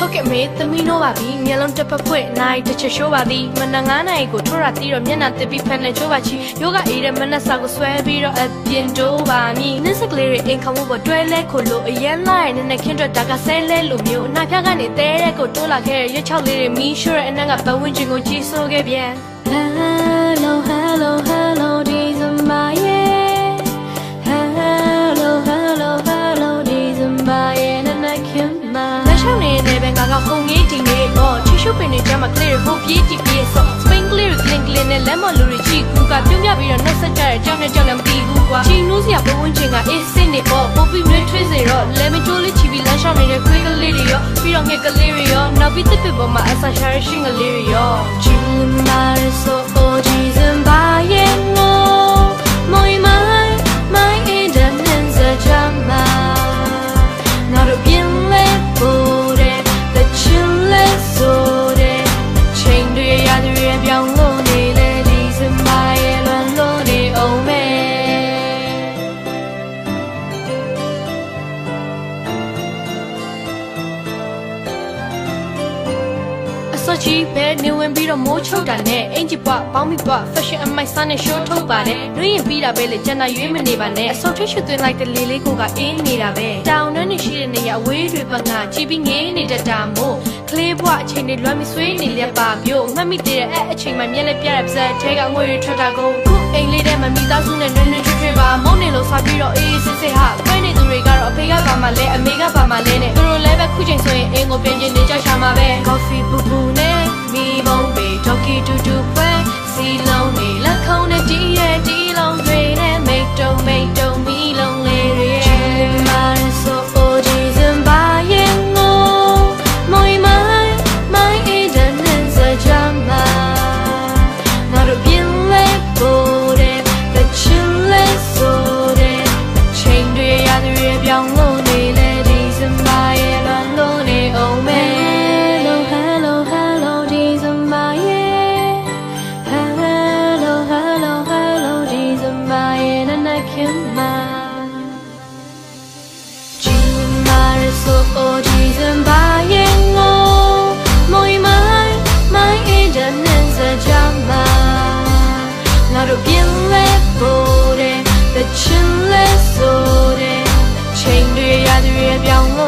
ဟုတ်ကဲ့မေသမီးတို့ပါပြီမျက်လုံးတစ်ဖက်ဖွင့်နိုင်တစ်ချက်ရှိုးပါသည်မနက်9 နာရီကိုထိုးရတီးတော့မျက်နှာတစ်ပြီးဖက်နဲ့ချိုးပါချီယောဂအေးတဲ့မနက်စာကိုဆွဲပြီးတော့အပြင်တိုးပါမည်နစ်စကလေးတွေအိမ်ခေါမှုပေါ်တွဲလဲခိုလို့အရန်လာရဲ့နည်းနည်းခင်းထွက်တာကဆဲလဲလိုမျိုးအနာဖျားကနေတဲတဲ့ကိုတိုးလာခဲ့ရွက်ချောက်လေးတွေမီးရှိုးတဲ့အနက်ကဘဝင်းချင်းကိုကြီးစိုးခဲ့ပြန် Hello hello hello this is my Hello hello hello this is my and kim ma လက်ရှောင်းနေတဲ့ဘင်္ဂါကခုံကြီးတင်နေတော့ချီရှုပ်ပင်တွေကျမကလေးတွေဟိုပြေးကြည့်ပြေးဆော့ Spain ကလေးတွေ clean နဲ့လက်မလူတွေကြည့်ကူကပြုံးပြပြီးတော့နှက်ဆက်ကြတဲ့ကြောင်နဲ့ကြောင်လည်းမတီးဘူးကွာချီနူးစရာဘဝင်းချင်းကအေးစင်းနေပေါ့ပို့ပြီးမြွေးထွေးစေတော့လဲမကျိုးလေးချီပြီးလက်ရှောင်းနေတဲ့ခွေးကလေးတွေရောပြီးတော့ငှက်ကလေးတွေရောနောက်ပြီးတစ်ပစ်ပေါ်မှာအဆာရှာရရှင်းကလေးတွေရောချီမာရဆိုအိုဂျီဇန်ဘာရဲ့နိုမွိမိုင်းမိုင်းအင်ဒနန်ဇာဂျာမာနောက်တော့ပြင်းလဲပိုတဲ့the chill let's soတဲ့ချိန်တွေရတွေပြောင်းလို့နေလေဒီစမိုင်းရဲ့လွန်လို့နေအောင်မဲစောချီပဲနေဝင်ပြီးတော့မိုးချုပ်တာနဲ့အင်ဂျီပွားပေါင်းပြီးပွား fashion အမိုက်စားနဲ့ show ထုတ်ပါတယ်နှွေးရင်ပြီးတာပဲလေကျန်တာရွေးမနေပါနဲ့အစောထိတ်ရွှေသွင်းလိုက်တဲ့လေးလေးကိုကအင်းနေတာပဲတောင်နှန်းနေရှိတဲ့နေရာအဝေးတွေပငါကြည့်ပြီးငေးနေတတ်တာမို့ကလေးဘွားအချိန်တွေလွမ်းပြီးဆွေးနေလက်ပါမျိုးမှတ်မိတဲ့အချိန်မှမျက်လက်ပြတဲ့ပါဇက်ထဲကငွေတွေထွက်တာကိုခုအိမ်လေးထဲမှာမိသားစုနဲ့နွေးနွေးချွေချွေပါမုန်းနေလို့စားပြီးတော့အေးစစ်စစ်ဟာခွဲနေသူတွေကတော့အဖေကပါမှလဲအမေကပါမှလဲနဲ့သူတို့လည်းပဲခုချိန်ဆိုရင်အိမ်ကိုပြင်ကျင်နေကြရှာမှာပဲ coffee ပူပူနဲ့มีบงไปดอกกีดูดูเพื่อสีลงในละครในดีเรดีลงเรเนไม่ตรงมีลงเลยเรียมาโซโอจีซัมบาเยงโง่มวยไม่เอเดนนันซาจามานารูบินเล่โบเดแต่ชิลเล่โซเดเชิงด้วยยาด้วยเปียงโลในเลดีซัมบาเยลันโลในโอเมချင်းလဲဆိုတဲ့ချိန်တွေရတွေပြောင်းလို့